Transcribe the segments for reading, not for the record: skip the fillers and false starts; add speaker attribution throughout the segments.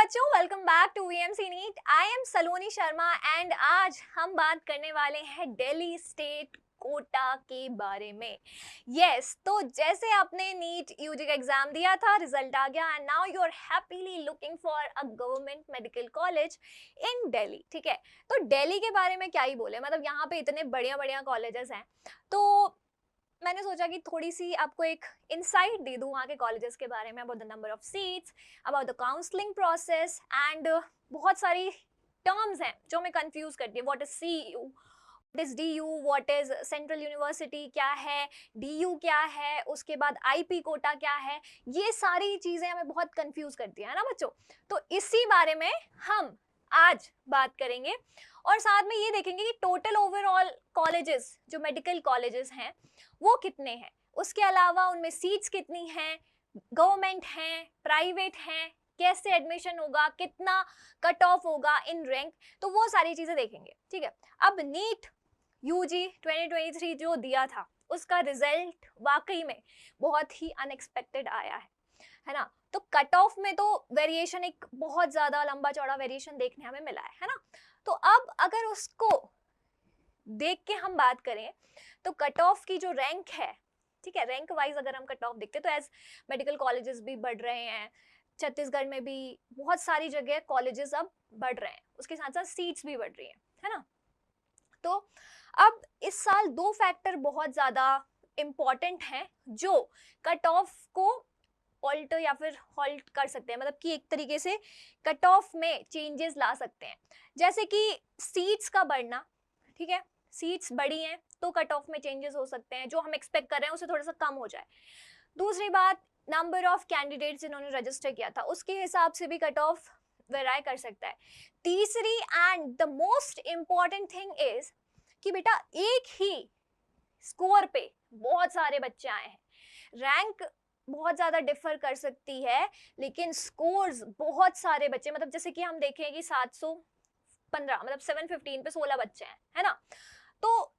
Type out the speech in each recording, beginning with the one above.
Speaker 1: बच्चों, welcome back to VMC NEET. I am Saloni Sharma and आज हम बात करने वाले हैं दिल्ली स्टेट कोटा के बारे में। तो जैसे आपने नीट यूजी का एग्जाम दिया था, रिजल्ट आ गया and now you are happily looking for a government medical college in Delhi. ठीक है, तो दिल्ली के बारे में क्या ही बोले, मतलब यहाँ पे इतने बढ़िया बढ़िया कॉलेजेस हैं, तो मैंने सोचा कि थोड़ी सी आपको एक इंसाइट दे दूं वहाँ के कॉलेजेस के बारे में, about the number of seats, about the counselling process and बहुत सारी टर्म्स हैं जो हमें कंफ्यूज करती है। What is CU, what is DU, what is central university क्या है, डीयू क्या है, उसके बाद आईपी कोटा क्या है, ये सारी चीजें हमें बहुत कंफ्यूज करती है ना बच्चों। तो इसी बारे में हम आज बात करेंगे और साथ में ये देखेंगे कि टोटल ओवरऑल कॉलेजेस जो मेडिकल कॉलेजेस हैं वो कितने हैं, उसके अलावा उनमें सीट्स कितनी हैं, गवर्नमेंट हैं, प्राइवेट हैं, कैसे एडमिशन होगा, कितना कट ऑफ होगा इन रैंक, तो वो सारी चीजें देखेंगे। ठीक है, अब नीट यूजी 2023 जो दिया था उसका रिजल्ट वाकई में बहुत ही अनएक्सपेक्टेड आया है ना। तो कट ऑफ में तो वेरिएशन, एक बहुत ज्यादा लंबा चौड़ा वेरिएशन देखने हमें मिला है ना। तो अब अगर उसको देख के हम बात करें तो कट ऑफ की जो रैंक है, ठीक है, रैंक वाइज अगर हम कट ऑफ देखते तो एज मेडिकल कॉलेजेस भी बढ़ रहे हैं, छत्तीसगढ़ में भी बहुत सारी जगह कॉलेजेस अब बढ़ रहे हैं, उसके साथ साथ सीट्स भी बढ़ रही हैं, है ना। तो अब इस साल दो फैक्टर बहुत ज्यादा इंपॉर्टेंट हैं जो कट ऑफ को ऑल्टर या फिर हॉल्ट कर सकते हैं, मतलब कि एक तरीके से कट ऑफ में चेंजेस ला सकते हैं, जैसे कि सीट्स का बढ़ना। ठीक है, सीट्स बढ़ी हैं तो कट ऑफ में चेंजेस हो सकते हैं, जो हम एक्सपेक्ट कर रहे हैं उससे थोड़ा सा कम हो जाए। दूसरी बात, नंबर ऑफ कैंडिडेट्स जिन्होंने रजिस्टर किया था उसके हिसाब से भी कट ऑफ वेराई कर सकता है। तीसरी and the most important thing is कि बेटा एक ही स्कोर पे बहुत सारे बच्चे आए हैं, रैंक बहुत ज्यादा डिफर कर सकती है लेकिन स्कोर्स बहुत सारे बच्चे, मतलब जैसे कि हम देखें कि 715 मतलब 715 पे 16 बच्चे हैं, है ना। तो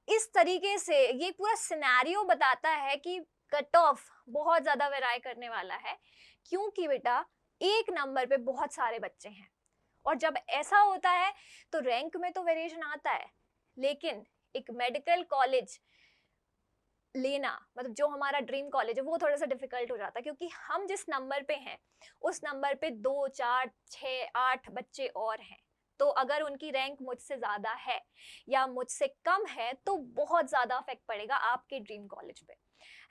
Speaker 1: इस तरीके से ये पूरा सिनेरियो बताता है कि कट ऑफ बहुत ज्यादा वेराई करने वाला है, क्योंकि बेटा एक नंबर पे बहुत सारे बच्चे हैं और जब ऐसा होता है तो रैंक में तो वेरिएशन आता है, लेकिन एक मेडिकल कॉलेज लेना, मतलब जो हमारा ड्रीम कॉलेज है, वो थोड़ा सा डिफिकल्ट हो जाता है, क्योंकि हम जिस नंबर पे हैं उस नंबर पे 2 4 6 8 बच्चे और हैं। तो अगर उनकी रैंक मुझसे ज्यादा है या मुझसे कम है तो बहुत ज्यादा इफेक्ट पड़ेगा आपके ड्रीम कॉलेज पे,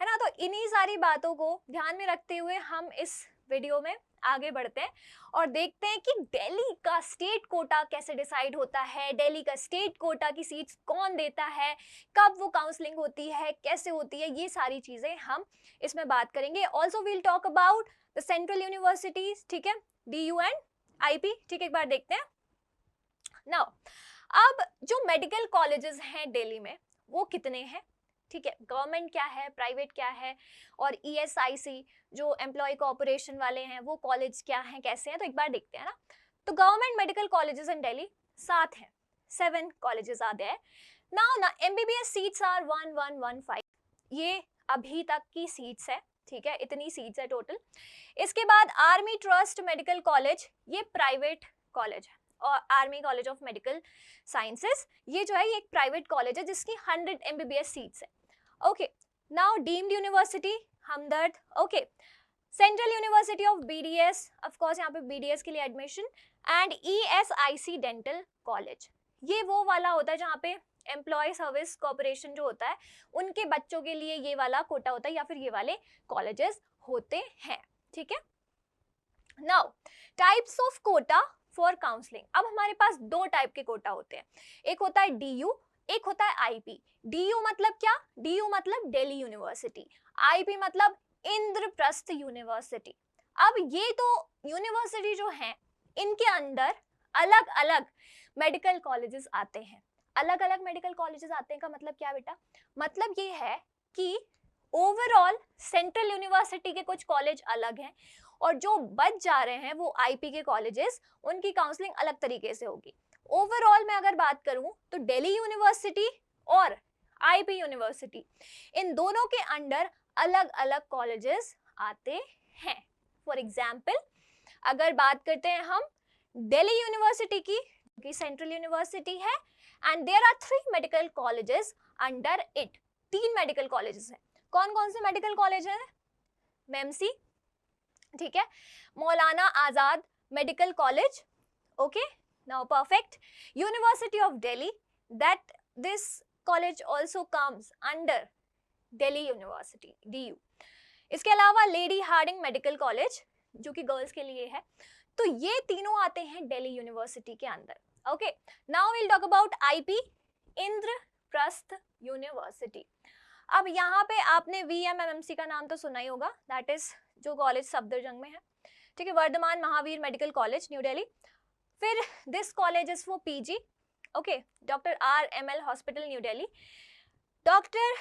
Speaker 1: है ना। तो इन्हीं सारी बातों को ध्यान में रखते हुए हम इस वीडियो में आगे बढ़ते हैं और देखते हैं कि दिल्ली का स्टेट कोटा कैसे डिसाइड होता है, दिल्ली का स्टेट कोटा की सीट्स कौन देता है, कब वो काउंसलिंग होती है, कैसे होती है, ये सारी चीजें हम इसमें बात करेंगे। Also we'll talk about the central universities, ठीक है, डीयू एंड आईपी। ठीक है, एक बार देखते हैं। नाउ अब जो मेडिकल कॉलेजेस हैं दिल्ली में वो कितने हैं, ठीक है, गवर्नमेंट क्या है, प्राइवेट क्या है, और ईएसआईसी जो एम्प्लॉय कोऑपरेशन वाले हैं वो कॉलेज क्या हैं, कैसे हैं, तो एक बार देखते हैं ना। तो government medical colleges in Delhi 7 हैं, 7 कॉलेजेस आते हैं। नाउ ना एमबीबीएस सीट्स आर 1115, ये अभी तक की सीट्स है, ठीक है, इतनी सीट्स है टोटल। इसके बाद आर्मी ट्रस्ट मेडिकल कॉलेज, ये प्राइवेट कॉलेज है, और army college of medical sciences ये जो है ये एक प्राइवेट कॉलेज है जिसकी 100 एमबीबीएस सीट्स है। Okay, now deemed university Hamdard, okay, central university of BDS, of course यहाँ पे बीडीएस के लिए admission, and ESIC dental college, ये वो वाला होता है जहाँ पे एम्प्लॉय सर्विस कॉर्पोरेशन जो होता है उनके बच्चों के लिए ये वाला कोटा होता है या फिर ये वाले कॉलेजेस होते हैं। ठीक है, now types of Kota for counselling. अब हमारे पास दो टाइप के कोटा होते हैं, एक होता है डीयू, एक होता है आईपी। डीयू मतलब क्या, डीयू मतलब दिल्ली यूनिवर्सिटी, आईपी मतलब इंद्रप्रस्थ यूनिवर्सिटी। अब ये तो यूनिवर्सिटी जो है इनके अंदर अलग अलग मेडिकल कॉलेजेस आते हैं। अलग अलग मेडिकल कॉलेजेस आते हैं का मतलब क्या बेटा, मतलब ये है कि ओवरऑल सेंट्रल यूनिवर्सिटी के कुछ कॉलेज अलग हैं और जो बच जा रहे हैं वो आईपी के कॉलेजेस, उनकी काउंसलिंग अलग तरीके से होगी। ओवरऑल मैं अगर बात करूं तो दिल्ली यूनिवर्सिटी और आईपी यूनिवर्सिटी, इन दोनों के अंडर अलग अलग कॉलेजेस आते हैं। फॉर एग्जाम्पल अगर बात करते हैं हम दिल्ली यूनिवर्सिटी की सेंट्रल यूनिवर्सिटी है, and there are 3 medical colleges under it, 3 medical colleges हैं। कौन कौन से मेडिकल कॉलेज हैं? मेमसी, ठीक है, Maulana Azad medical college, okay, now perfect, university of Delhi, that this college also comes under Delhi university, DU। इसके अलावा लेडी हार्डिंग मेडिकल कॉलेज जो कि गर्ल्स के लिए है। तो ये तीनों आते हैं दिल्ली यूनिवर्सिटी के अंदर। Okay, now will talk about IP, Indraprastha university. अब यहाँ पे आपने VMMC का नाम तो सुना ही होगा, दैट इज जो कॉलेज सफदरजंग में है, ठीक है, Vardhman Mahavir medical college new Delhi. फिर this college is for PG, okay, doctor RML hospital new Delhi, doctor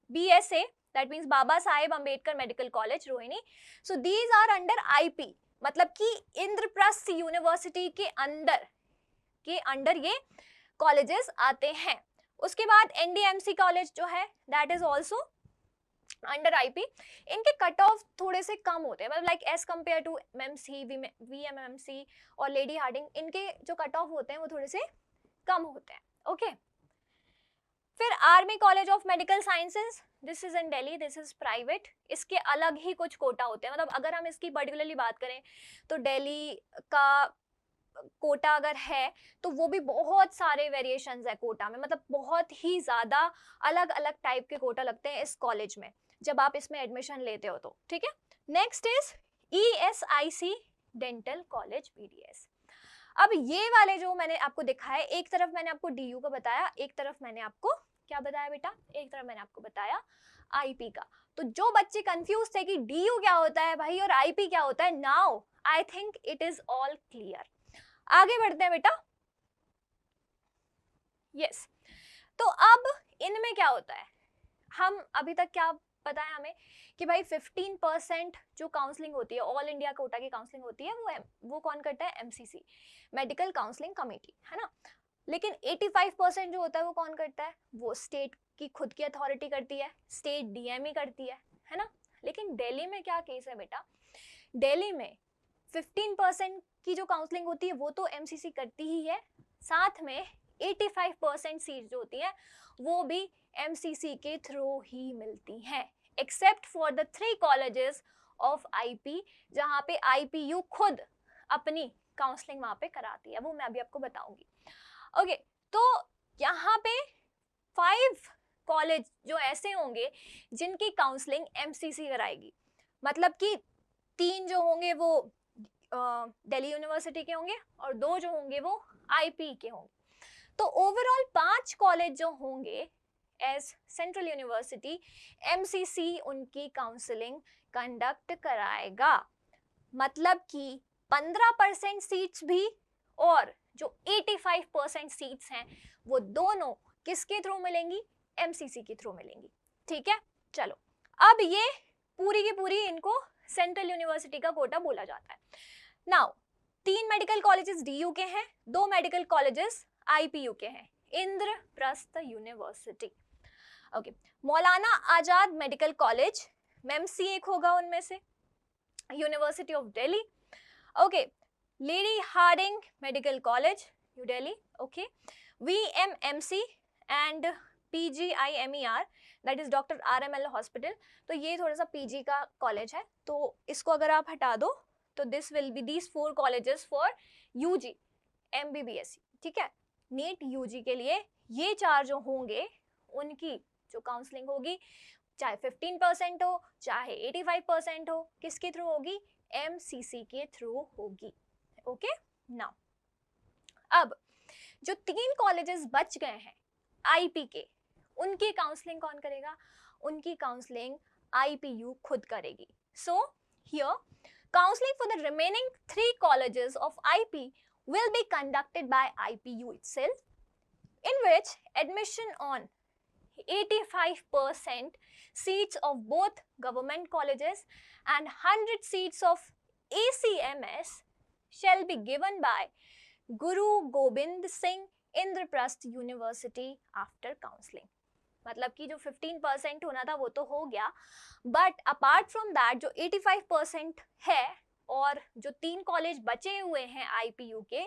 Speaker 1: BSA, that means Baba Saheb Ambedkar medical college Rohini. So these are under IP, मतलब कि इंद्रप्रस्थ यूनिवर्सिटी के अंडर ये कॉलेजेस आते हैं। उसके बाद NDMC कॉलेज जो है that is also under IP। इनके कट ऑफ थोड़े से कम होते हैं, मतलब like as compare to MMC, VMMC और लेडी हार्डिंग, इनके जो कट ऑफ होते हैं वो थोड़े से कम होते हैं। ओके, फिर army college of medical sciences, this is in Delhi, this is private. इसके अलग ही कुछ कोटा होते हैं, मतलब अगर हम इसकी पर्टिकुलरली बात करें तो दिल्ली का कोटा अगर है तो वो भी बहुत सारे वेरिएशंस है कोटा में, मतलब बहुत ही ज्यादा अलग अलग टाइप के कोटा लगते हैं इस कॉलेज में जब आप इसमें एडमिशन लेते हो तो, ठीक है। Next is ESIC dental college BDS। अब ये वाले जो मैंने आपको दिखाया, एक तरफ मैंने आपको DU का बताया, एक तरफ मैंने आपको क्या बताया बेटा, एक तरफ मैंने आपको बताया IP का। तो जो बच्चे कंफ्यूज थे कि DU क्या होता है भाई और IP क्या होता है, now I think it is all clear. आगे बढ़ते हैं बेटा। यस, तो अब इनमें क्या होता है, हम अभी तक क्या पता है हमें कि भाई 15% जो काउंसलिंग होती है, ऑल इंडिया कोटा की काउंसलिंग होती है, वो कौन करता है, MCC, मेडिकल काउंसलिंग कमेटी, है ना। लेकिन 85% जो होता है वो कौन करता है, वो स्टेट की खुद की अथॉरिटी करती है, स्टेट DME करती है ना। लेकिन दिल्ली में क्या केस है बेटा, दिल्ली में 15% की जो काउंसलिंग होती है वो तो MCC करती ही है, साथ में 85% सीट जो होती है वो भी MCC के थ्रू ही मिलती हैं, except for the 3 colleges of IP, जहाँ पे IPU खुद अपनी काउंसलिंग वहाँ पे कराती है, वो मैं अभी आपको बताऊंगी। ओके, तो यहाँ पे 5 कॉलेज जो ऐसे होंगे जिनकी काउंसलिंग MCC कराएगी, मतलब कि 3 जो होंगे वो दिल्ली यूनिवर्सिटी के होंगे और 2 जो होंगे वो IP के होंगे। तो ओवरऑल 5 कॉलेज जो होंगे एज सेंट्रल यूनिवर्सिटी, MCC उनकी काउंसलिंग कंडक्ट कराएगा, मतलब कि 15% सीट्स भी और जो 85% सीट्स हैं वो दोनों किसके थ्रू मिलेंगी, MCC के थ्रू मिलेंगी, ठीक है। चलो, अब ये पूरी की पूरी इनको सेंट्रल यूनिवर्सिटी का कोटा बोला जाता है। नाउ 3 मेडिकल कॉलेजेस DU के हैं, 2 मेडिकल कॉलेजेस IPU के हैं, इंद्रप्रस्थ यूनिवर्सिटी। ओके, मौलाना आजाद मेडिकल कॉलेज, MEMC एक होगा उनमें से, university of Delhi. Okay, Lady Hardinge medical college new Delhi, okay, VMMC and PGIMER, that is doctor RML hospital. तो ये थोड़ा सा PG का कॉलेज है, तो इसको अगर आप हटा दो तो this will be these 4 colleges for UG MBBS, ठीक है। नीट UG के लिए ये 4 जो होंगे उनकी जो काउंसलिंग होगी, चाहे 15% हो चाहे 85% हो, किसके थ्रू होगी, MCC के थ्रू होगी। ओके, नाउ अब जो 3 कॉलेजेस बच गए हैं IP के, उनकी काउंसलिंग कौन करेगा, उनकी काउंसलिंग IPU खुद करेगी। So here counseling for the remaining 3 colleges of IP will be conducted by IPU itself, in which admission on 85% seats of both government colleges and 100 seats of ACMS shall be given by Guru Gobind Singh Indraprasth University after counseling। मतलब कि जो 15% होना था वो तो हो गया, but apart from that जो 85% है और जो 3 कॉलेज बचे हुए हैं IPU के,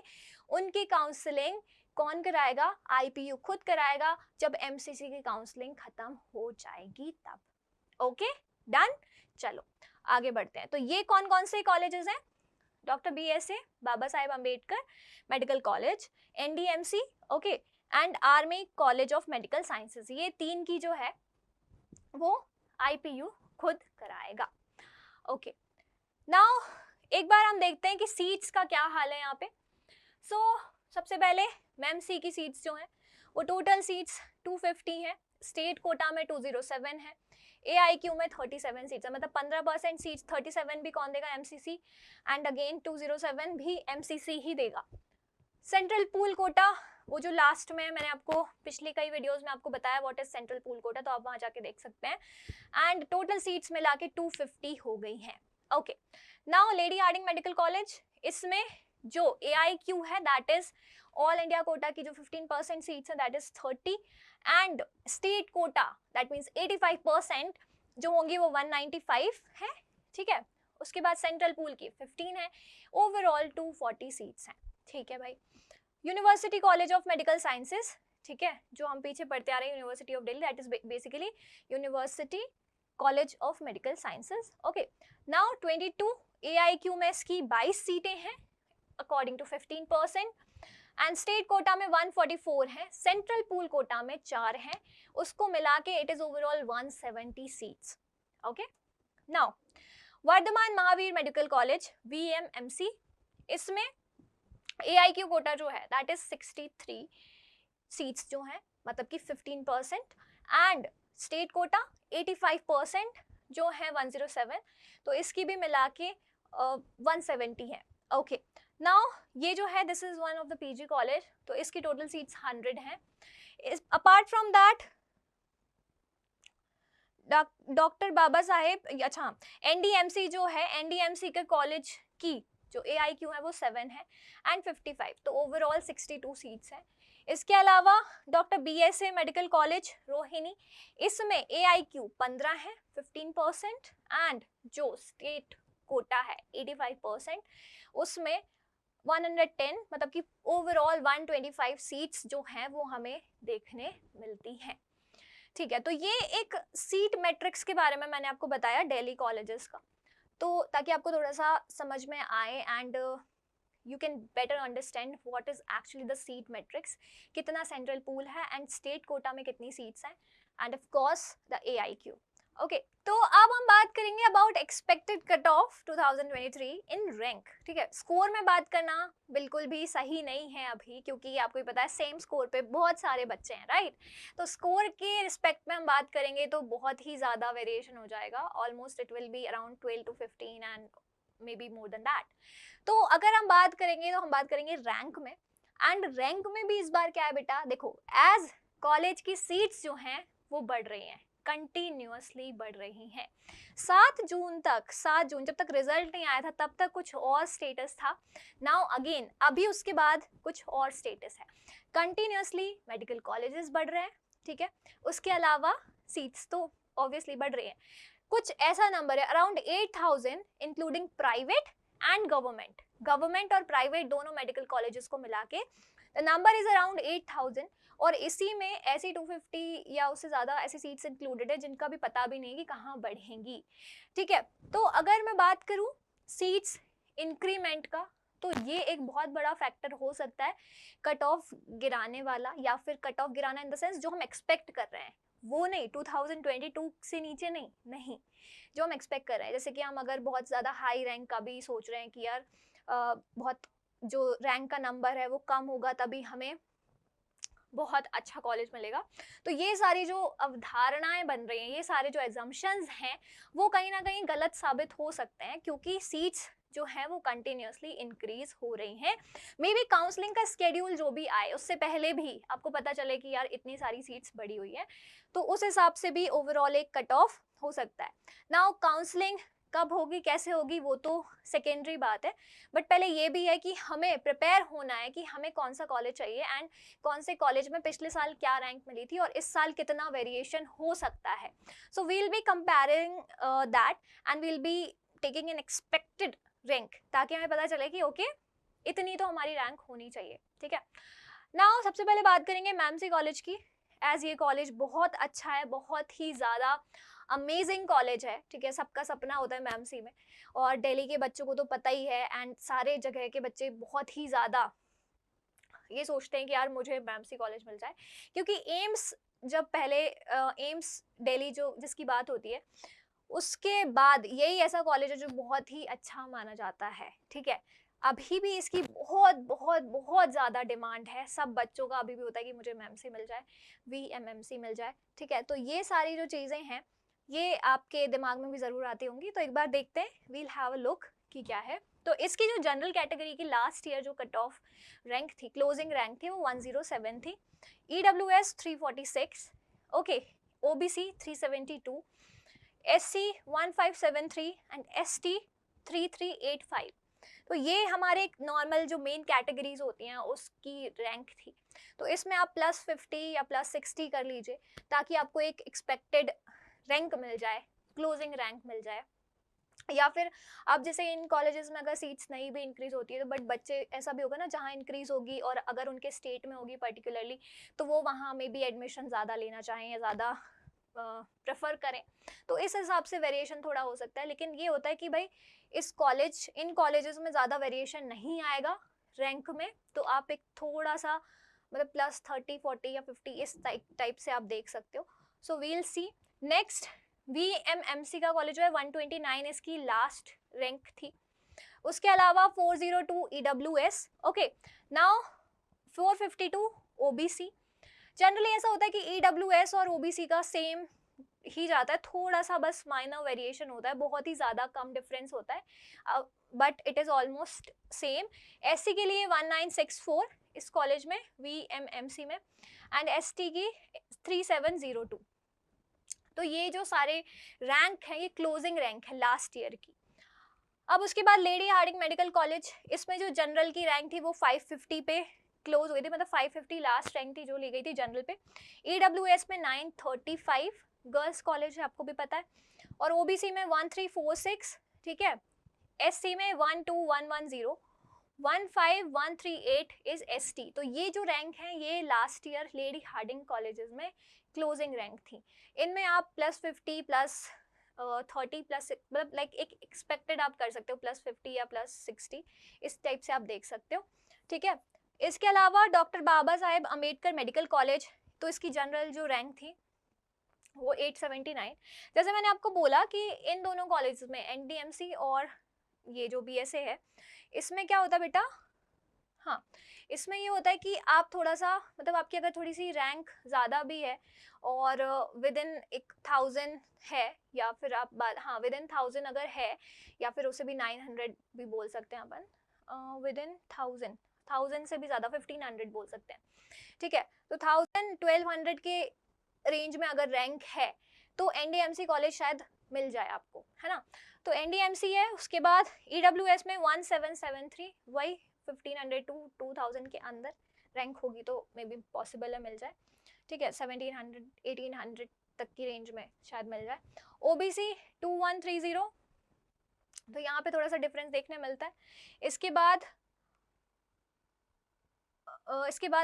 Speaker 1: उनकी काउंसलिंग कौन कराएगा? IPU खुद कराएगा जब MCC की काउंसलिंग खत्म हो जाएगी तब। Okay, done. चलो आगे बढ़ते हैं। तो ये कौन कौन से कॉलेजेस हैं? Doctor BSA Baba Saheb Ambedkar medical college, NDMC, okay, and army college of medical sciences. ये 3 की जो है वो IPU खुद कराएगा। ओके, नाउ एक बार हम देखते हैं कि सीट्स का क्या हाल है यहाँ पे। सबसे पहले MEMC की सीट्स जो हैं वो टोटल सीट्स 250 हैं, स्टेट कोटा में 207 है, AIQ में 37 सीट्स है, मतलब 15% सीट्स, 37 भी कौन देगा? MCC, एंड अगेन 207 भी MCC ही देगा। सेंट्रल पूल कोटा, वो जो लास्ट में मैंने आपको पिछली कई वीडियोस में आपको बताया what is central pool quota, तो आप वहां जाके देख सकते हैं। एंड टोटल सीट्स मिला के 250 हो गई हैं। Okay, now Lady Hardinge medical college, इसमें जो AIQ है that is all India quota की जो 15% सीट्स है that is 30, and state quota that means 85% जो होंगी वो 195 है, ठीक है। उसके बाद सेंट्रल पूल की 15 है, ओवरऑल 240 सीट्स हैं, ठीक है भाई। University college of medical sciences, ठीक है, जो हम पीछे पढ़ते आ रहे हैं university of Delhi, that is basically university college of medical sciences. Okay, now 22 AIQ में इसकी 22 सीटें हैं according to 15%, and state quota में 144 है, सेंट्रल पूल कोटा में 4 है, उसको मिला के it is overall 170 seats. Okay, now Vardhman Mahavir medical college VMMC, इसमें AIQ कोटा जो है दैट इज 63 सीट्स जो हैं, मतलब कि 15%, एंड स्टेट कोटा 85% जो है 107, तो इसकी भी मिला के 170 है। ओके, नाउ ये जो है this is one of the PG college, तो इसकी टोटल सीट्स 100 हैं। Apart from that doctor Baba Saheb, अच्छा NDMC जो है, NDMC के कॉलेज की जो AIQ है वो 7 है एंड 55, तो ओवरऑल 62 सीट्स हैं। इसके अलावा doctor BSA medical college Rohini, इसमें AIQ 15 है 15%, एंड जो स्टेट कोटा है 85%, उसमें 110, मतलब कि ओवरऑल 125 सीट्स जो हैं वो हमें देखने मिलती हैं, ठीक है। तो ये एक सीट मैट्रिक्स के बारे में मैंने आपको बताया दिल्ली कॉलेजेस का, तो ताकि आपको थोड़ा सा समझ में आए and you can better understand what is actually the seat matrix, कितना सेंट्रल पूल है एंड स्टेट कोटा में कितनी सीट्स हैं, end of course the AIQ। Okay, तो अब हम बात करेंगे about expected cut off 2023 in rank, ठीक है। स्कोर में बात करना बिल्कुल भी सही नहीं है अभी, क्योंकि आपको पता है सेम स्कोर पे बहुत सारे बच्चे हैं, राइट। तो स्कोर के रिस्पेक्ट में हम बात करेंगे तो बहुत ही ज़्यादा वेरिएशन हो जाएगा, almost it will be around 12 to 15 and may be more than that. तो अगर हम बात करेंगे तो हम बात करेंगे रैंक में, एंड रैंक में भी इस बार क्या है बेटा, देखो एज कॉलेज की सीट्स जो हैं वो बढ़ रही हैं, कंटिन्यूअसली बढ़ रही हैं। 7 जून जब तक रिजल्ट नहीं आया था तब तक कुछ और स्टेटस था, नाउ अगेन अभी उसके बाद कुछ और स्टेटस है। कंटिन्यूअसली मेडिकल कॉलेजेस बढ़ रहे हैं, ठीक है, उसके अलावा सीट्स तो ऑब्वियसली बढ़ रही हैं। कुछ ऐसा नंबर है around 8000 including private and government और प्राइवेट दोनों मेडिकल कॉलेजेस को मिला के द नंबर इज अराउंड 8000, और इसी में ऐसी 250 या उससे ज़्यादा ऐसी सीट्स इंक्लूडेड है जिनका भी पता भी नहीं कि कहाँ बढ़ेंगी, ठीक है। तो अगर मैं बात करूँ सीट्स इंक्रीमेंट का, तो ये एक बहुत बड़ा फैक्टर हो सकता है कट ऑफ गिराने वाला, या फिर कट ऑफ गिराना इन द सेंस जो हम एक्सपेक्ट कर रहे हैं वो नहीं, 2022 से नीचे नहीं, जो हम एक्सपेक्ट कर रहे हैं। जैसे कि हम अगर बहुत ज़्यादा हाई रैंक का भी सोच रहे हैं कि यार बहुत जो रैंक का नंबर है वो कम होगा तभी हमें बहुत अच्छा कॉलेज मिलेगा, तो ये सारी जो अवधारणाएं बन रही हैं, ये सारे जो एजम्पशंस हैं वो कहीं ना कहीं गलत साबित हो सकते हैं, क्योंकि सीट्स जो है वो कंटिन्यूअसली इंक्रीज हो रही हैं। मे बी काउंसलिंग का स्केड्यूल जो भी आए उससे पहले भी आपको पता चले कि यार इतनी सारी सीट्स बढ़ी हुई है, तो उस हिसाब से भी ओवरऑल एक कट ऑफ हो सकता है। नाउ काउंसलिंग कब होगी कैसे होगी वो तो सेकेंडरी बात है, बट पहले ये भी है कि हमें प्रिपेयर होना है कि हमें कौन सा कॉलेज चाहिए एंड कौन से कॉलेज में पिछले साल क्या रैंक मिली थी और इस साल कितना वेरिएशन हो सकता है। So we will be comparing that and we will be taking an expected rank, ताकि हमें पता चले कि ओके इतनी तो हमारी रैंक होनी चाहिए, ठीक है। नाउ सबसे पहले बात करेंगे मैमसी कॉलेज की, एज ये कॉलेज बहुत अच्छा है, बहुत ही ज़्यादा अमेजिंग कॉलेज है, ठीक है। सबका सपना होता है मैमसी में, और दिल्ली के बच्चों को तो पता ही है, एंड सारे जगह के बच्चे बहुत ही ज़्यादा ये सोचते हैं कि यार मुझे मैमसी कॉलेज मिल जाए, क्योंकि एम्स जब पहले एम्स दिल्ली जो जिसकी बात होती है, उसके बाद यही ऐसा कॉलेज है जो बहुत ही अच्छा माना जाता है, ठीक है। अभी भी इसकी बहुत बहुत बहुत ज़्यादा डिमांड है, सब बच्चों का अभी भी होता है कि मुझे मैमसी मिल जाए, VMMC मिल जाए, ठीक है। तो ये सारी जो चीज़ें हैं ये आपके दिमाग में भी ज़रूर आती होंगी, तो एक बार देखते हैं, वील हैव अ लुक कि क्या है। तो इसकी जो जनरल कैटेगरी की लास्ट ईयर जो कट ऑफ रैंक थी, क्लोजिंग रैंक थी, वो 107 थी, EWS 346, okay, OBC 372, SC 1573 and ST 3385। तो ये हमारे नॉर्मल जो मेन कैटेगरीज होती हैं उसकी रैंक थी। तो इसमें आप +50 या +60 कर लीजिए, ताकि आपको एक एक्सपेक्टेड रैंक मिल जाए, क्लोजिंग रैंक मिल जाए। या फिर आप जैसे इन कॉलेजेस में अगर सीट्स नहीं भी इंक्रीज होती है, तो बट बच्चे ऐसा भी होगा ना जहाँ इंक्रीज होगी और अगर उनके स्टेट में होगी पर्टिकुलरली, तो वो वहाँ में भी एडमिशन ज़्यादा लेना चाहें या ज़्यादा प्रेफर करें, तो इस हिसाब से वेरिएशन थोड़ा हो सकता है। लेकिन ये होता है कि भाई इन कॉलेजेस में ज़्यादा वेरिएशन नहीं आएगा रैंक में, तो आप एक थोड़ा सा मतलब +30 40 या 50 इस टाइप से आप देख सकते हो। सो वील सी। नेक्स्ट VMMC का कॉलेज है, 129 इसकी लास्ट रैंक थी। उसके अलावा 402 EWS, okay. Now 452 OBC। Generally ऐसा होता है कि EWS और OBC का सेम ही जाता है, थोड़ा सा बस माइनर वेरिएशन होता है, बहुत ही ज़्यादा कम डिफरेंस होता है, but it is almost same. SC के लिए 1964 इस कॉलेज में, VMMC में, एंड ST की 3702। तो ये जो सारे रैंक हैं ये क्लोजिंग रैंक है लास्ट ईयर की। अब उसके बाद लेडी हार्डिंग मेडिकल कॉलेज, इसमें जो जनरल की रैंक थी वो 550 पे क्लोज हुई थी, मतलब 550 लास्ट रैंक थी जो ली गई थी जनरल पे। EWS में 935, गर्ल्स कॉलेज है आपको भी पता है, और OBC में 1346, ठीक है। SC में 12110, 15138 इज ST। तो ये जो रैंक है ये last year Lady Hardinge colleges में क्लोजिंग रैंक थी। इनमें आप +50 +30 प्लस मतलब लाइक एक एक्सपेक्टेड आप कर सकते हो, +50 या +60 इस टाइप से आप देख सकते हो, ठीक है। इसके अलावा डॉक्टर बाबा साहेब अम्बेडकर मेडिकल कॉलेज, तो इसकी जनरल जो रैंक थी वो 879। जैसे मैंने आपको बोला कि इन दोनों कॉलेज में NDMC और ये जो BSA है, इसमें क्या होता है बेटा, हाँ, इसमें ये होता है कि आप थोड़ा सा मतलब आपकी अगर थोड़ी सी रैंक ज़्यादा भी है और विद इन 1000 है, या फिर आप बात, हाँ, विद इन 1000 अगर है, या फिर उसे भी 900 भी बोल सकते हैं अपन, विद इन 1000 से भी ज़्यादा 1500 बोल सकते हैं, ठीक है। तो 1200 के रेंज में अगर रैंक है तो NDMC कॉलेज शायद मिल जाए आपको, है ना। तो NDMC है, उसके बाद EWS में 1773, वही 1500 टू 2000 के अंदर रैंक होगी तो मे बी पॉसिबल है मिल जाए, ठीक है। 1700 1800 तक की रेंज में शायद मिल जाए। OBC 2130, तो यहाँ पे थोड़ा सा डिफरेंस देखने मिलता है। इसके बाद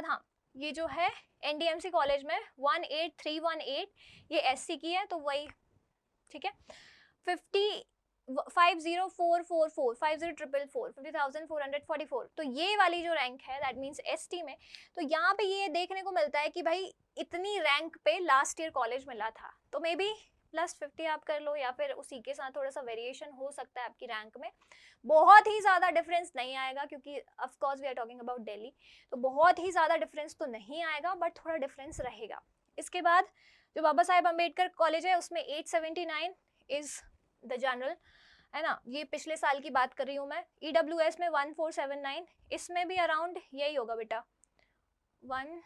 Speaker 1: हाँ, ये जो है NDMC कॉलेज में 18318, ये SC की है, तो वही, ठीक है। 50,444, 50,444, तो ये वाली जो रैंक है दैट मीन्स ST में, तो यहाँ पे ये देखने को मिलता है कि भाई इतनी रैंक पे लास्ट ईयर कॉलेज मिला था, तो मे बी +50 आप कर लो, या फिर उसी के साथ थोड़ा सा वेरिएशन हो सकता है आपकी रैंक में। बहुत ही ज़्यादा डिफरेंस नहीं आएगा, क्योंकि of course we are talking about Delhi, तो बहुत ही ज़्यादा डिफरेंस तो नहीं आएगा, बट थोड़ा डिफरेंस रहेगा। इसके बाद जो बाबा साहेब अम्बेडकर कॉलेज है उसमें 879 इज द जनरल, है ना, ये पिछले साल की बात कर रही हूँ मैं। EWS में 1479, इसमें भी अराउंड यही होगा बेटा, 1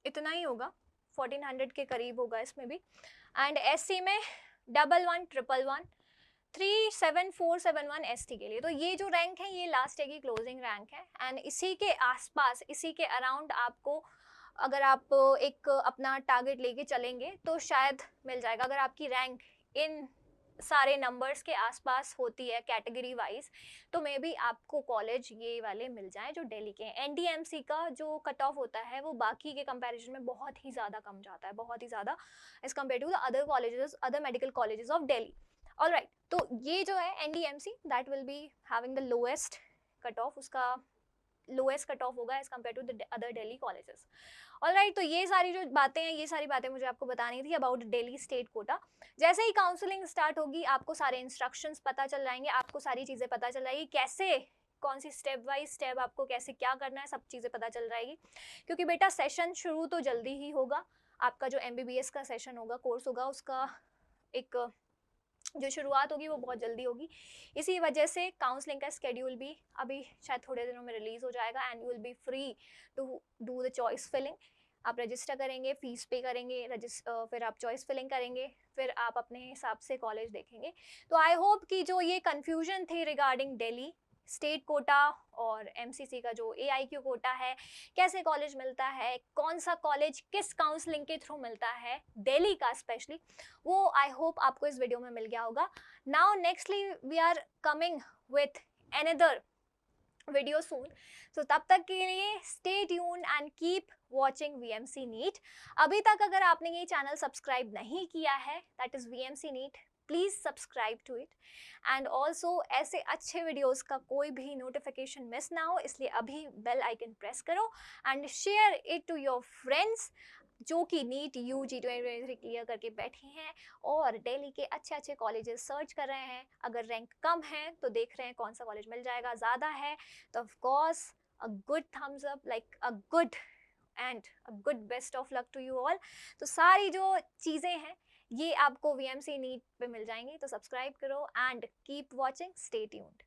Speaker 1: इतना ही होगा, 1400 के करीब होगा इसमें भी। एंड SC में 1111, 37471 ST के लिए। तो ये जो रैंक है ये लास्ट ईयर की क्लोजिंग रैंक है, एंड इसी के आसपास, इसी के अराउंड आपको अगर आप एक अपना टारगेट लेके चलेंगे तो शायद मिल जाएगा। अगर आपकी रैंक इन सारे नंबर्स के आसपास होती है कैटेगरी वाइज, तो मे बी आपको कॉलेज ये वाले मिल जाएं जो दिल्ली के हैं। एनडीएमसी का जो कट ऑफ होता है वो बाकी के कंपैरिजन में बहुत ही ज़्यादा कम जाता है, बहुत ही ज़्यादा as compare to the other colleges, other medical colleges of Delhi. Alright, तो ये जो है NDMC that will be having the lowest cut off, उसका लोएस्ट कट ऑफ होगा as compare to the other Delhi colleges. Alright, तो ये सारी जो बातें हैं, ये सारी बातें मुझे आपको बतानी थी अबाउट दिल्ली स्टेट कोटा। जैसे ही काउंसलिंग स्टार्ट होगी आपको सारे इंस्ट्रक्शंस पता चल जाएंगे, आपको सारी चीज़ें पता चल जाएगी, कैसे कौन सी स्टेप बाय स्टेप आपको कैसे क्या करना है, सब चीज़ें पता चल जाएगी। क्योंकि बेटा सेशन शुरू तो जल्दी ही होगा, आपका जो एमबीबीएस का सेशन होगा, कोर्स होगा, उसका एक जो शुरुआत होगी वो बहुत जल्दी होगी। इसी वजह से काउंसलिंग का स्केड्यूल भी अभी शायद थोड़े दिनों में रिलीज हो जाएगा and you will be free to do the choice filling. आप रजिस्टर करेंगे, फीस पे करेंगे, फिर आप चॉइस फिलिंग करेंगे, फिर आप अपने हिसाब से कॉलेज देखेंगे। तो आई होप कि जो ये कन्फ्यूजन थी रिगार्डिंग दिल्ली स्टेट कोटा और एमसीसी का जो एआईक्यू कोटा है, कैसे कॉलेज मिलता है, कौन सा कॉलेज किस काउंसलिंग के थ्रू मिलता है दिल्ली का स्पेशली, वो आई होप आपको इस वीडियो में मिल गया होगा। Now nextly we are coming with another video soon, so तब तक के लिए stay tuned and keep watching VMC NEET. अभी तक अगर आपने ये चैनल सब्सक्राइब नहीं किया है, that is VMC NEET, please subscribe to it. And also ऐसे अच्छे वीडियोस का कोई भी नोटिफिकेशन मिस ना हो, इसलिए अभी बेल आइकन प्रेस करो and share it to your friends जो कि नीट यूजी 2023 क्लियर करके बैठे हैं और दिल्ली के अच्छे अच्छे कॉलेजेस सर्च कर रहे हैं। अगर रैंक कम है तो देख रहे हैं कौन सा कॉलेज मिल जाएगा, ज़्यादा है तो of course a good thumbs up, like a good and a good best of luck to you all. तो सारी जो चीज़ें हैं ये आपको वीएमसी नीट पे मिल जाएंगी, तो सब्सक्राइब करो and keep watching, stay tuned.